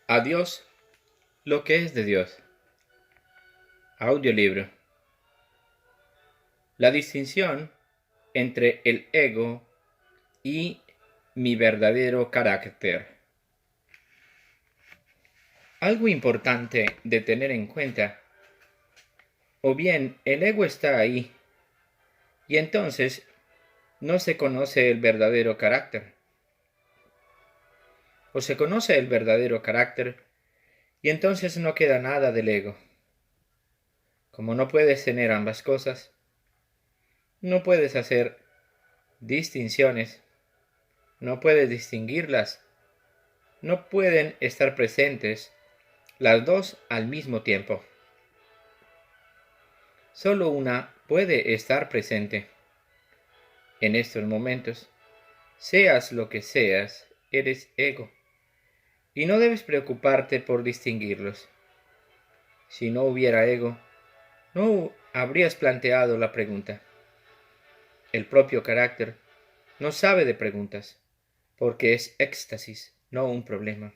A Dios lo que es de Dios. Audiolibro. La distinción entre el ego y mi verdadero carácter. Algo importante de tener en cuenta. O bien el ego está ahí y entonces no se conoce el verdadero carácter. O se conoce el verdadero carácter y entonces no queda nada del ego. Como no puedes tener ambas cosas, no puedes hacer distinciones, no puedes distinguirlas, no pueden estar presentes las dos al mismo tiempo. Solo una puede estar presente. En estos momentos, seas lo que seas, eres ego, y no debes preocuparte por distinguirlos. Si no hubiera ego, no habrías planteado la pregunta. El propio carácter no sabe de preguntas, porque es éxtasis, no un problema.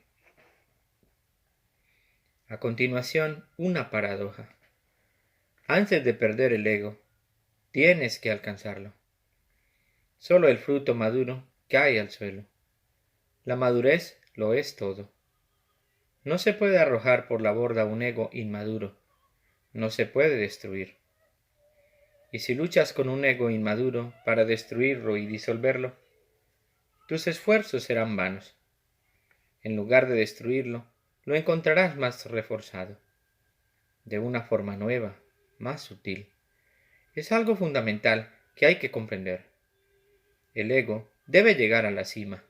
A continuación, una paradoja. Antes de perder el ego, tienes que alcanzarlo. Solo el fruto maduro cae al suelo. La madurez lo es todo. No se puede arrojar por la borda un ego inmaduro. No se puede destruir. Y si luchas con un ego inmaduro para destruirlo y disolverlo, tus esfuerzos serán vanos. En lugar de destruirlo, lo encontrarás más reforzado, de una forma nueva, más sutil. Es algo fundamental que hay que comprender. El ego debe llegar a la cima,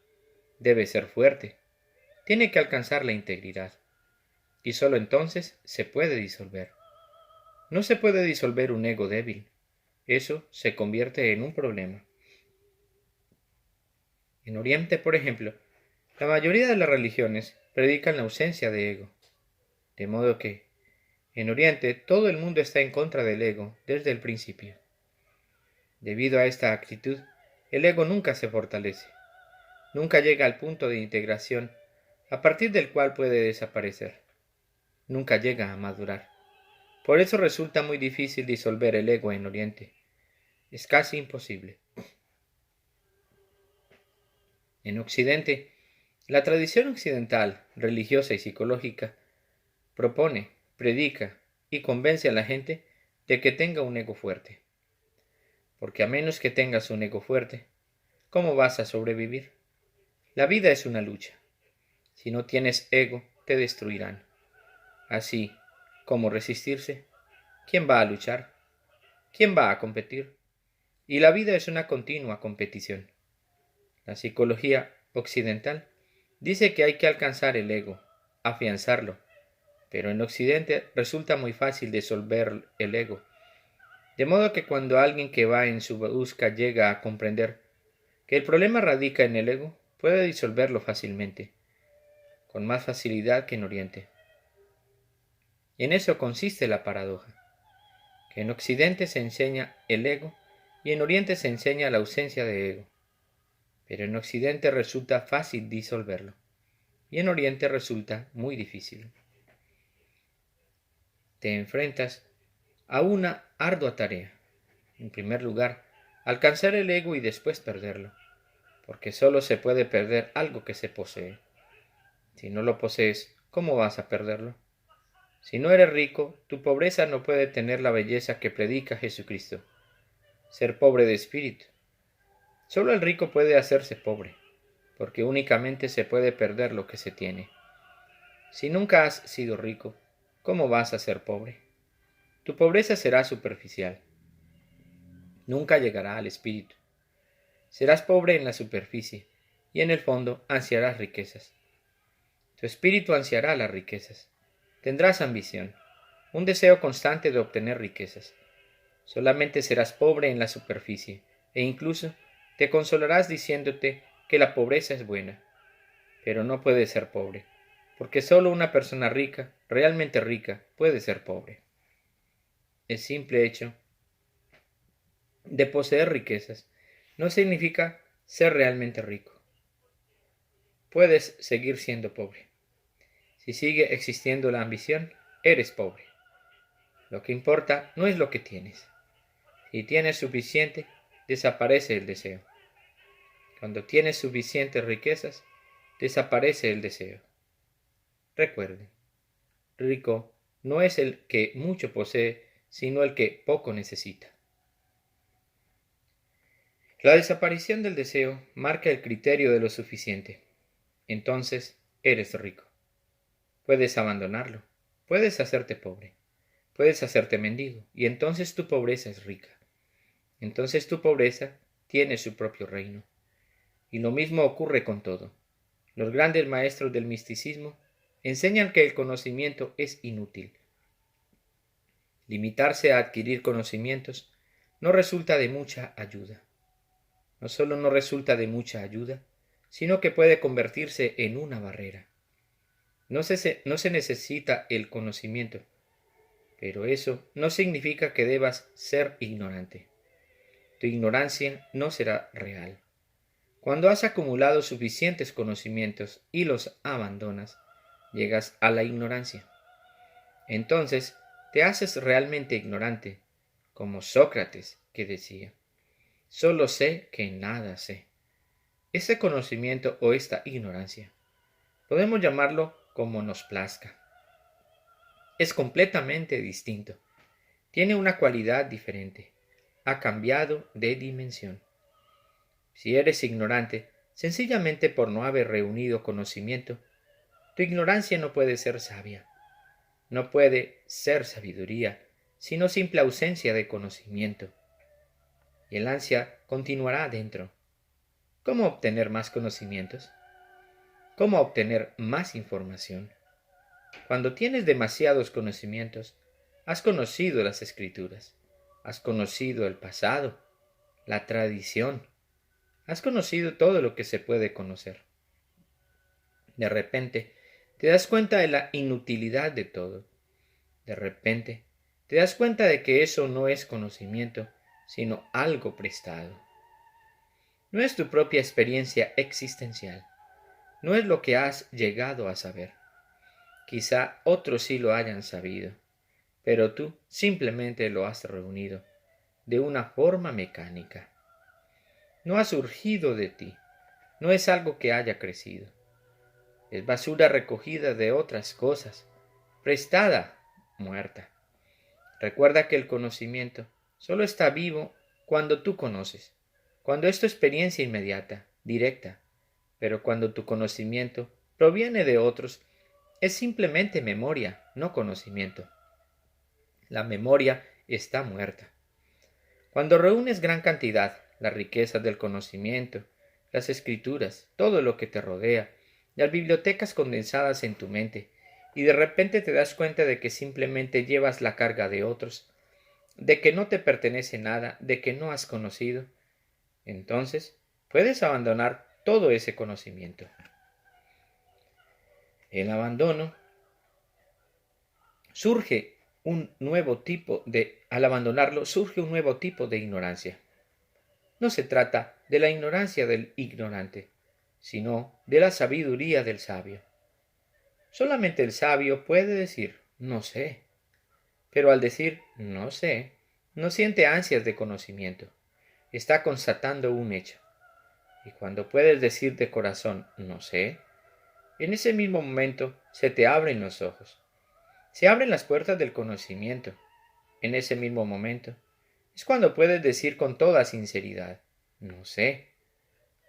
debe ser fuerte, tiene que alcanzar la integridad, y sólo entonces se puede disolver. No se puede disolver un ego débil, eso se convierte en un problema. En Oriente, por ejemplo, la mayoría de las religiones predican la ausencia de ego, de modo que, en Oriente, todo el mundo está en contra del ego desde el principio. Debido a esta actitud, el ego nunca se fortalece, nunca llega al punto de integración a partir del cual puede desaparecer, nunca llega a madurar. Por eso resulta muy difícil disolver el ego en Oriente. Es casi imposible. En Occidente, la tradición occidental, religiosa y psicológica, propone, predica y convence a la gente de que tenga un ego fuerte. Porque a menos que tengas un ego fuerte, ¿cómo vas a sobrevivir? La vida es una lucha. Si no tienes ego, te destruirán. Así, ¿cómo resistirse? ¿Quién va a luchar? ¿Quién va a competir? Y la vida es una continua competición. La psicología occidental dice que hay que alcanzar el ego, afianzarlo, pero en Occidente resulta muy fácil disolver el ego. De modo que cuando alguien que va en su busca llega a comprender que el problema radica en el ego, puede disolverlo fácilmente, con más facilidad que en Oriente. En eso consiste la paradoja, que en Occidente se enseña el ego y en Oriente se enseña la ausencia de ego. Pero en Occidente resulta fácil disolverlo y en Oriente resulta muy difícil. Te enfrentas a una ardua tarea. En primer lugar, alcanzar el ego y después perderlo, porque solo se puede perder algo que se posee. Si no lo posees, ¿cómo vas a perderlo? Si no eres rico, tu pobreza no puede tener la belleza que predica Jesucristo. Ser pobre de espíritu. Solo el rico puede hacerse pobre, porque únicamente se puede perder lo que se tiene. Si nunca has sido rico, ¿cómo vas a ser pobre? Tu pobreza será superficial. Nunca llegará al espíritu. Serás pobre en la superficie, y en el fondo ansiarás riquezas. Tu espíritu ansiará las riquezas. Tendrás ambición, un deseo constante de obtener riquezas. Solamente serás pobre en la superficie, e incluso te consolarás diciéndote que la pobreza es buena. Pero no puedes ser pobre, porque solo una persona rica, realmente rica, puede ser pobre. El simple hecho de poseer riquezas no significa ser realmente rico. Puedes seguir siendo pobre. Si sigue existiendo la ambición, eres pobre. Lo que importa no es lo que tienes. Si tienes suficiente, desaparece el deseo. Cuando tienes suficientes riquezas, desaparece el deseo. Recuerden, rico no es el que mucho posee, sino el que poco necesita. La desaparición del deseo marca el criterio de lo suficiente. Entonces, eres rico. Puedes abandonarlo. Puedes hacerte pobre. Puedes hacerte mendigo. Y entonces tu pobreza es rica. Entonces tu pobreza tiene su propio reino. Y lo mismo ocurre con todo. Los grandes maestros del misticismo enseñan que el conocimiento es inútil. Limitarse a adquirir conocimientos no resulta de mucha ayuda. No solo no resulta de mucha ayuda, sino que puede convertirse en una barrera. No se necesita el conocimiento, pero eso no significa que debas ser ignorante. Tu ignorancia no será real. Cuando has acumulado suficientes conocimientos y los abandonas, llegas a la ignorancia. Entonces te haces realmente ignorante, como Sócrates, que decía: solo sé que nada sé. Ese conocimiento o esta ignorancia, podemos llamarlo como nos plazca. Es completamente distinto. Tiene una cualidad diferente. Ha cambiado de dimensión. Si eres ignorante, sencillamente por no haber reunido conocimiento, tu ignorancia no puede ser sabia. No puede ser sabiduría, sino simple ausencia de conocimiento. Y el ansia continuará adentro. ¿Cómo obtener más conocimientos? ¿Cómo obtener más información? Cuando tienes demasiados conocimientos, has conocido las escrituras, has conocido el pasado, la tradición, has conocido todo lo que se puede conocer. De repente, te das cuenta de la inutilidad de todo. De repente, te das cuenta de que eso no es conocimiento, sino algo prestado. No es tu propia experiencia existencial. No es lo que has llegado a saber. Quizá otros sí lo hayan sabido, pero tú simplemente lo has reunido de una forma mecánica. No ha surgido de ti, no es algo que haya crecido. Es basura recogida de otras cosas, prestada, muerta. Recuerda que el conocimiento solo está vivo cuando tú conoces, cuando es tu experiencia inmediata, directa, pero cuando tu conocimiento proviene de otros, es simplemente memoria, no conocimiento. La memoria está muerta. Cuando reúnes gran cantidad, las riquezas del conocimiento, las escrituras, todo lo que te rodea, las bibliotecas condensadas en tu mente, y de repente te das cuenta de que simplemente llevas la carga de otros, de que no te pertenece nada, de que no has conocido, entonces puedes abandonar todo ese conocimiento. El abandono al abandonarlo surge un nuevo tipo de ignorancia. No se trata de la ignorancia del ignorante, sino de la sabiduría del sabio. Solamente el sabio puede decir no sé, pero al decir no sé, no siente ansias de conocimiento, está constatando un hecho. Y cuando puedes decir de corazón no sé, en ese mismo momento se te abren los ojos. Se abren las puertas del conocimiento. En ese mismo momento es cuando puedes decir con toda sinceridad no sé,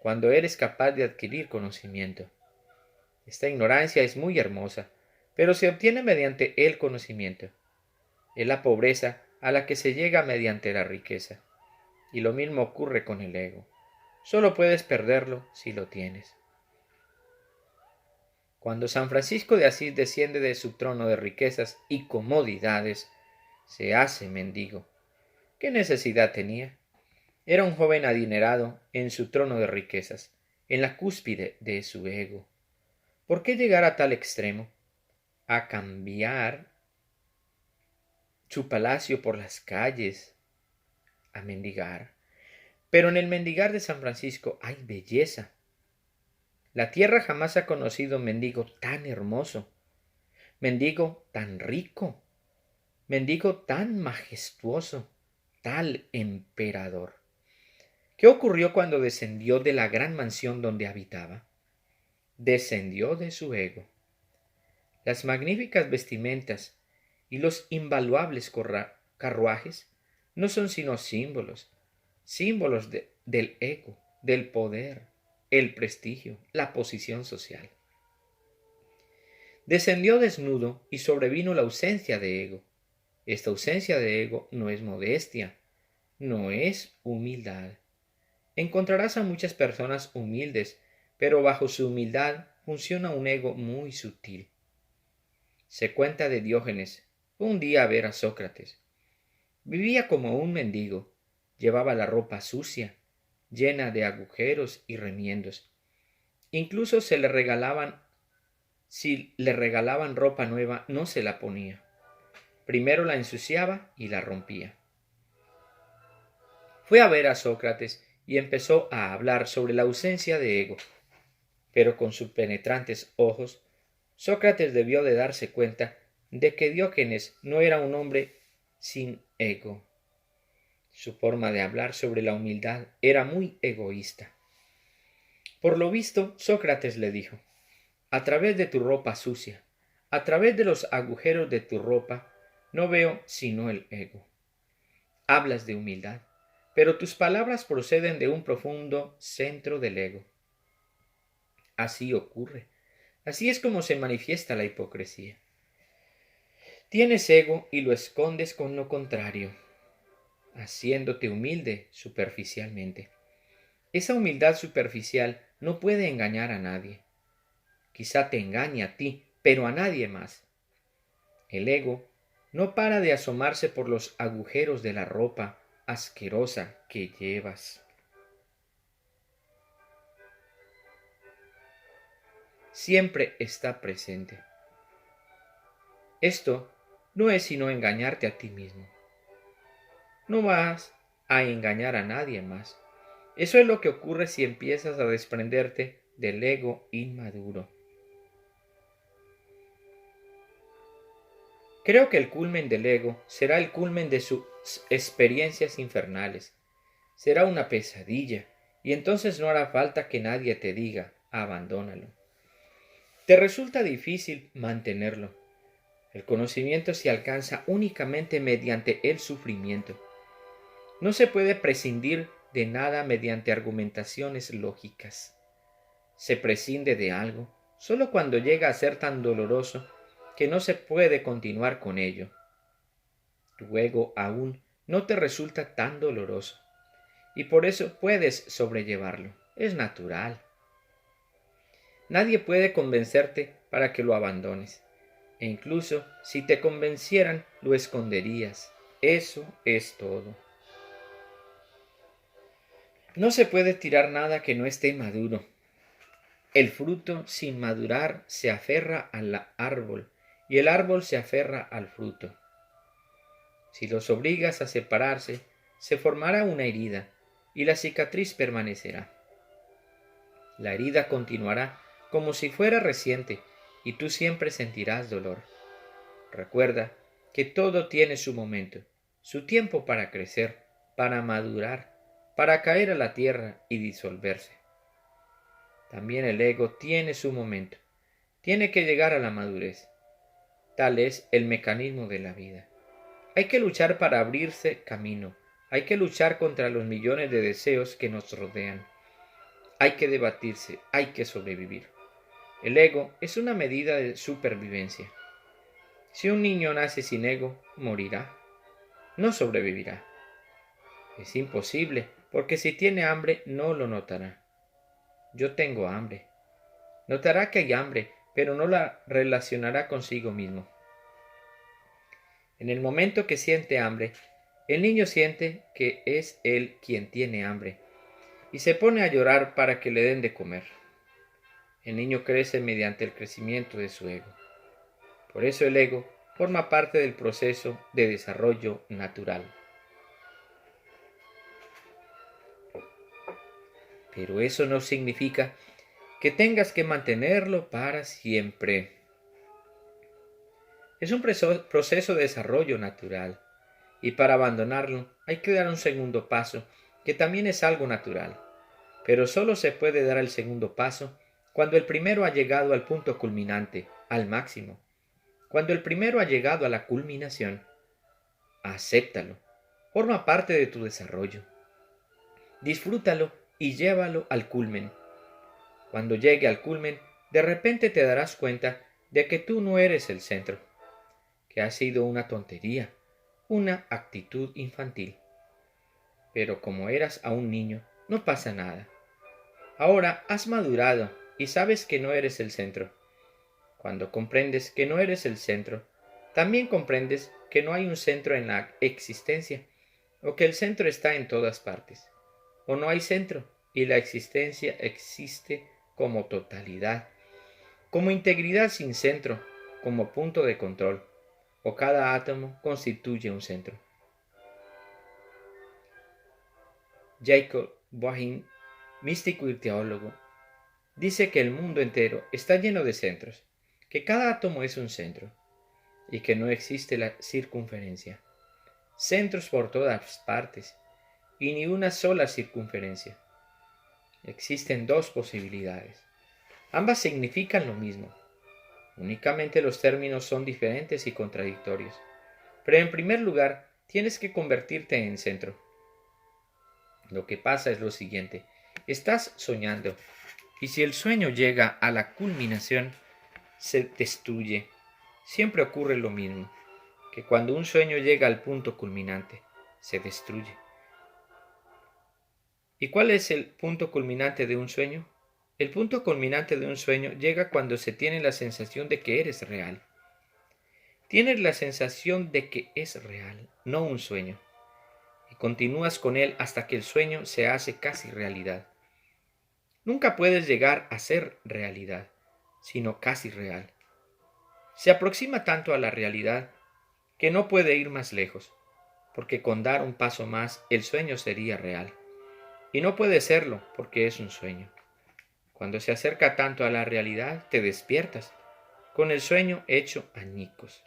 cuando eres capaz de adquirir conocimiento. Esta ignorancia es muy hermosa, pero se obtiene mediante el conocimiento. Es la pobreza a la que se llega mediante la riqueza. Y lo mismo ocurre con el ego. Solo puedes perderlo si lo tienes. Cuando San Francisco de Asís desciende de su trono de riquezas y comodidades, se hace mendigo. ¿Qué necesidad tenía? Era un joven adinerado en su trono de riquezas, en la cúspide de su ego. ¿Por qué llegar a tal extremo? A cambiar su palacio por las calles, a mendigar. Pero en el mendigar de San Francisco hay belleza. La tierra jamás ha conocido un mendigo tan hermoso. mendigo tan rico, mendigo tan majestuoso, tal emperador. ¿Qué ocurrió cuando descendió de la gran mansión donde habitaba? Descendió de su ego. Las magníficas vestimentas y los invaluables carruajes no son sino símbolos, del ego, del poder, el prestigio, la posición social. Descendió desnudo y sobrevino la ausencia de ego. Esta ausencia de ego no es modestia, no es humildad. Encontrarás a muchas personas humildes, pero bajo su humildad funciona un ego muy sutil. Se cuenta de Diógenes. Fue un día a ver a Sócrates. Vivía como un mendigo. Llevaba la ropa sucia, llena de agujeros y remiendos. Incluso si le regalaban ropa nueva, no se la ponía. Primero la ensuciaba y la rompía. Fue a ver a Sócrates y empezó a hablar sobre la ausencia de ego. Pero con sus penetrantes ojos, Sócrates debió de darse cuenta de que Diógenes no era un hombre sin ego. Su forma de hablar sobre la humildad era muy egoísta. Por lo visto, Sócrates le dijo: a través de tu ropa sucia, a través de los agujeros de tu ropa, no veo sino el ego. Hablas de humildad, pero tus palabras proceden de un profundo centro del ego. Así ocurre. Así es como se manifiesta la hipocresía. Tienes ego y lo escondes con lo contrario, haciéndote humilde superficialmente. Esa humildad superficial no puede engañar a nadie. Quizá te engañe a ti, pero a nadie más. El ego no para de asomarse por los agujeros de la ropa asquerosa que llevas. Siempre está presente. Esto no es sino engañarte a ti mismo. No vas a engañar a nadie más. Eso es lo que ocurre si empiezas a desprenderte del ego inmaduro. Creo que el culmen del ego será el culmen de sus experiencias infernales. Será una pesadilla, y entonces no hará falta que nadie te diga: abandónalo. Te resulta difícil mantenerlo. El conocimiento se alcanza únicamente mediante el sufrimiento. No se puede prescindir de nada mediante argumentaciones lógicas. Se prescinde de algo solo cuando llega a ser tan doloroso que no se puede continuar con ello. Tu ego aún no te resulta tan doloroso, y por eso puedes sobrellevarlo. Es natural. Nadie puede convencerte para que lo abandones, e incluso si te convencieran, lo esconderías. Eso es todo. No se puede tirar nada que no esté maduro. El fruto sin madurar se aferra al árbol, y el árbol se aferra al fruto. Si los obligas a separarse, se formará una herida, y la cicatriz permanecerá. La herida continuará como si fuera reciente, y tú siempre sentirás dolor. Recuerda que todo tiene su momento, su tiempo para crecer, para madurar, para caer a la tierra y disolverse. También el ego tiene su momento, tiene que llegar a la madurez. Tal es el mecanismo de la vida. Hay que luchar para abrirse camino, hay que luchar contra los millones de deseos que nos rodean. Hay que debatirse, hay que sobrevivir. El ego es una medida de supervivencia. Si un niño nace sin ego, morirá, no sobrevivirá. Es imposible, porque si tiene hambre no lo notará. Yo tengo hambre. Notará que hay hambre, pero no la relacionará consigo mismo. En el momento que siente hambre, el niño siente que es él quien tiene hambre y se pone a llorar para que le den de comer. El niño crece mediante el crecimiento de su ego. Por eso el ego forma parte del proceso de desarrollo natural. Pero eso no significa que tengas que mantenerlo para siempre. Es un proceso de desarrollo natural, y para abandonarlo hay que dar un segundo paso, que también es algo natural, pero solo se puede dar el segundo paso cuando el primero ha llegado al punto culminante, al máximo. Cuando el primero ha llegado a la culminación, acéptalo, forma parte de tu desarrollo. Disfrútalo y llévalo al culmen. Cuando llegue al culmen, de repente te darás cuenta de que tú no eres el centro, que ha sido una tontería, una actitud infantil. Pero como eras aún niño, no pasa nada. Ahora has madurado y sabes que no eres el centro. Cuando comprendes que no eres el centro, también comprendes que no hay un centro en la existencia, o que el centro está en todas partes, o no hay centro y la existencia existe como totalidad, como integridad sin centro, como punto de control, o cada átomo constituye un centro. Jacob Boehme, místico y teólogo, dice que el mundo entero está lleno de centros, que cada átomo es un centro, y que no existe la circunferencia. Centros por todas partes, y ni una sola circunferencia. Existen dos posibilidades. Ambas significan lo mismo. Únicamente los términos son diferentes y contradictorios. Pero en primer lugar, tienes que convertirte en centro. Lo que pasa es lo siguiente. Estás soñando, y si el sueño llega a la culminación, se destruye. Siempre ocurre lo mismo, que cuando un sueño llega al punto culminante, se destruye. ¿Y cuál es el punto culminante de un sueño? El punto culminante de un sueño llega cuando se tiene la sensación de que eres real. Tienes la sensación de que es real, no un sueño, y continúas con él hasta que el sueño se hace casi realidad. Nunca puedes llegar a ser realidad, sino casi real. Se aproxima tanto a la realidad que no puede ir más lejos, porque con dar un paso más el sueño sería real. Y no puede serlo porque es un sueño. Cuando se acerca tanto a la realidad, te despiertas, con el sueño hecho añicos.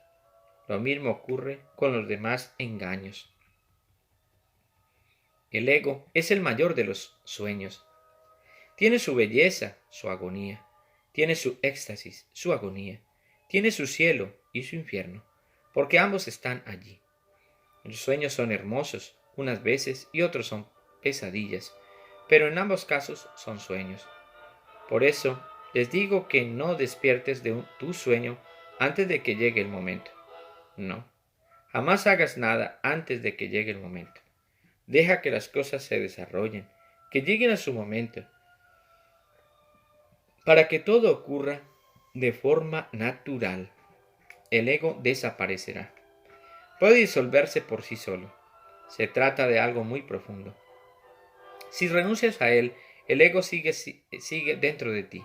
Lo mismo ocurre con los demás engaños. El ego es el mayor de los sueños. Tiene su belleza, su agonía. Tiene su éxtasis, su agonía. Tiene su cielo y su infierno, porque ambos están allí. Los sueños son hermosos, unas veces, y otros son pesadillas, pero en ambos casos son sueños. Por eso les digo que no despiertes de tu sueño antes de que llegue el momento. No, jamás hagas nada antes de que llegue el momento. Deja que las cosas se desarrollen, que lleguen a su momento, para que todo ocurra de forma natural. El ego desaparecerá. Puede disolverse por sí solo. Se trata de algo muy profundo. Si renuncias a él, el ego sigue dentro de ti.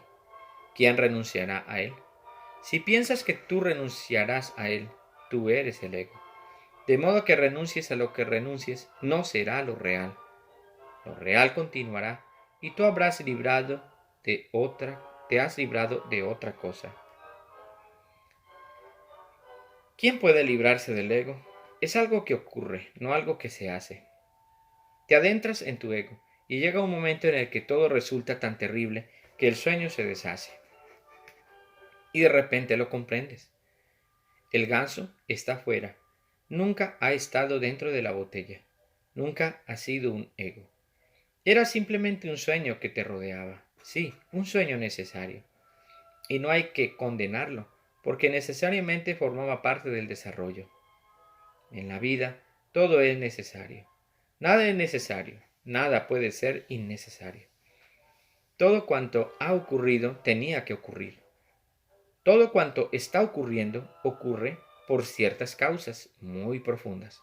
¿Quién renunciará a él? Si piensas que tú renunciarás a él, tú eres el ego. De modo que renuncies a lo que renuncies, no será lo real. Lo real continuará y tú te has librado de otra cosa. ¿Quién puede librarse del ego? Es algo que ocurre, no algo que se hace. Te adentras en tu ego y llega un momento en el que todo resulta tan terrible que el sueño se deshace. Y de repente lo comprendes. El ganso está fuera. Nunca ha estado dentro de la botella. Nunca ha sido un ego. Era simplemente un sueño que te rodeaba. Sí, un sueño necesario. Y no hay que condenarlo, porque necesariamente formaba parte del desarrollo. En la vida, todo es necesario. Nada es necesario. Nada puede ser innecesario. Todo cuanto ha ocurrido tenía que ocurrir. Todo cuanto está ocurriendo ocurre por ciertas causas muy profundas.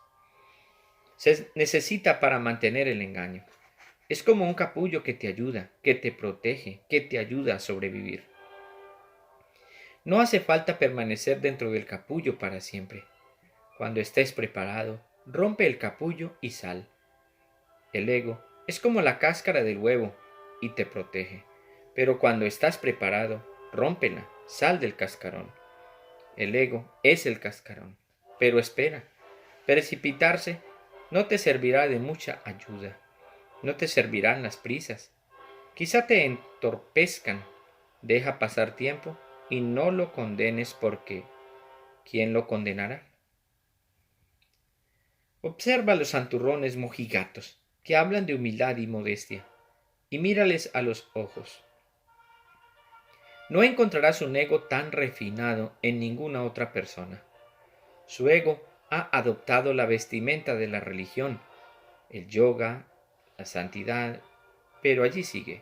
Se necesita para mantener el engaño. Es como un capullo que te ayuda, que te protege, que te ayuda a sobrevivir. No hace falta permanecer dentro del capullo para siempre. Cuando estés preparado, rompe el capullo y sal. El ego es como la cáscara del huevo y te protege. Pero cuando estás preparado, rómpela, sal del cascarón. El ego es el cascarón. Pero espera, precipitarse no te servirá de mucha ayuda. No te servirán las prisas. Quizá te entorpezcan. Deja pasar tiempo y no lo condenes porque ¿quién lo condenará? Observa a los santurrones mojigatos que hablan de humildad y modestia y mírales a los ojos. No encontrarás un ego tan refinado en ninguna otra persona. Su ego ha adoptado la vestimenta de la religión, el yoga, la santidad, pero allí sigue.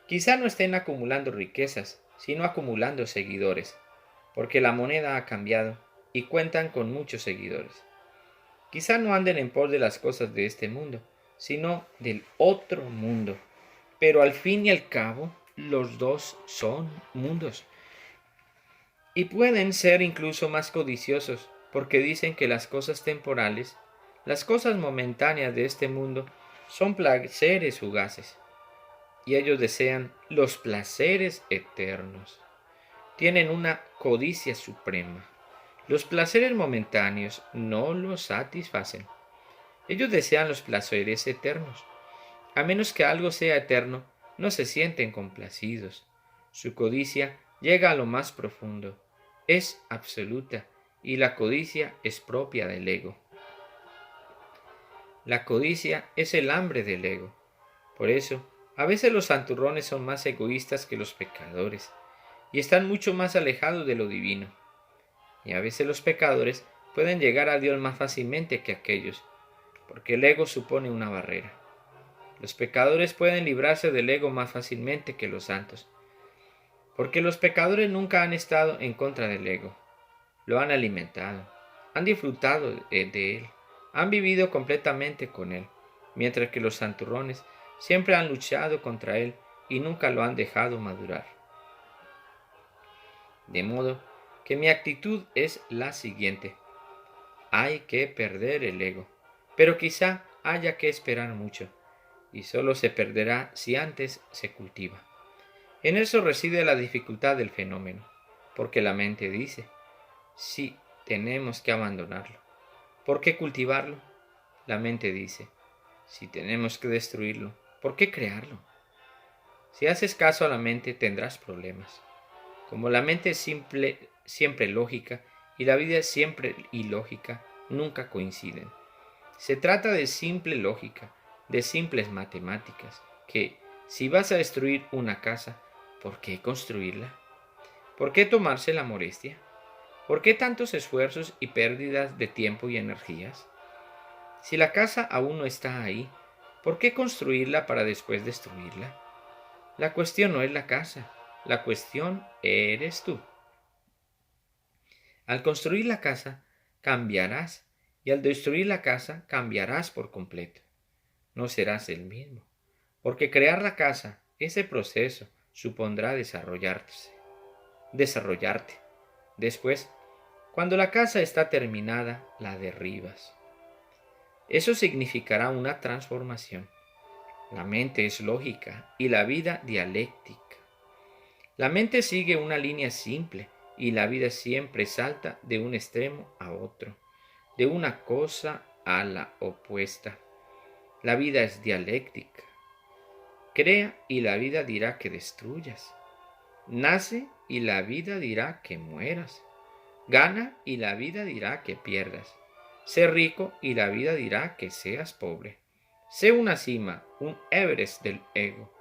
Quizá no estén acumulando riquezas, sino acumulando seguidores, porque la moneda ha cambiado y cuentan con muchos seguidores. Quizá no anden en pos de las cosas de este mundo, sino del otro mundo, pero al fin y al cabo, los dos son mundos. Y pueden ser incluso más codiciosos, porque dicen que las cosas temporales, las cosas momentáneas de este mundo, son placeres fugaces, y ellos desean los placeres eternos. Tienen una codicia suprema. Los placeres momentáneos no los satisfacen. Ellos desean los placeres eternos. A menos que algo sea eterno, no se sienten complacidos. Su codicia llega a lo más profundo. Es absoluta y la codicia es propia del ego. La codicia es el hambre del ego. Por eso, a veces los santurrones son más egoístas que los pecadores y están mucho más alejados de lo divino. Y a veces los pecadores pueden llegar a Dios más fácilmente que aquellos, porque el ego supone una barrera. Los pecadores pueden librarse del ego más fácilmente que los santos, porque los pecadores nunca han estado en contra del ego. Lo han alimentado, han disfrutado de él, han vivido completamente con él, mientras que los santurrones siempre han luchado contra él y nunca lo han dejado madurar. De modo que mi actitud es la siguiente. Hay que perder el ego, pero quizá haya que esperar mucho, y solo se perderá si antes se cultiva. En eso reside la dificultad del fenómeno, porque la mente dice, sí, tenemos que abandonarlo. ¿Por qué cultivarlo? La mente dice, si tenemos que destruirlo, ¿por qué crearlo? Si haces caso a la mente tendrás problemas. Como la mente es siempre lógica y la vida es siempre ilógica, nunca coinciden. Se trata de simple lógica, de simples matemáticas, que si vas a destruir una casa, ¿por qué construirla? ¿Por qué tomarse la molestia? ¿Por qué tantos esfuerzos y pérdidas de tiempo y energías? Si la casa aún no está ahí, ¿por qué construirla para después destruirla? La cuestión no es la casa, la cuestión eres tú. Al construir la casa, cambiarás, y al destruir la casa, cambiarás por completo. No serás el mismo, porque crear la casa, ese proceso, supondrá desarrollarte. Después, cuando la casa está terminada, la derribas. Eso significará una transformación. La mente es lógica y la vida dialéctica. La mente sigue una línea simple y la vida siempre salta de un extremo a otro, de una cosa a la opuesta. La vida es dialéctica. Crea y la vida dirá que destruyas. Nace y la vida dirá que mueras. Gana y la vida dirá que pierdas. Sé rico y la vida dirá que seas pobre. Sé una cima, un Everest del ego.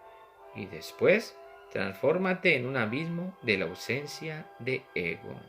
Y después, transfórmate en un abismo de la ausencia de ego.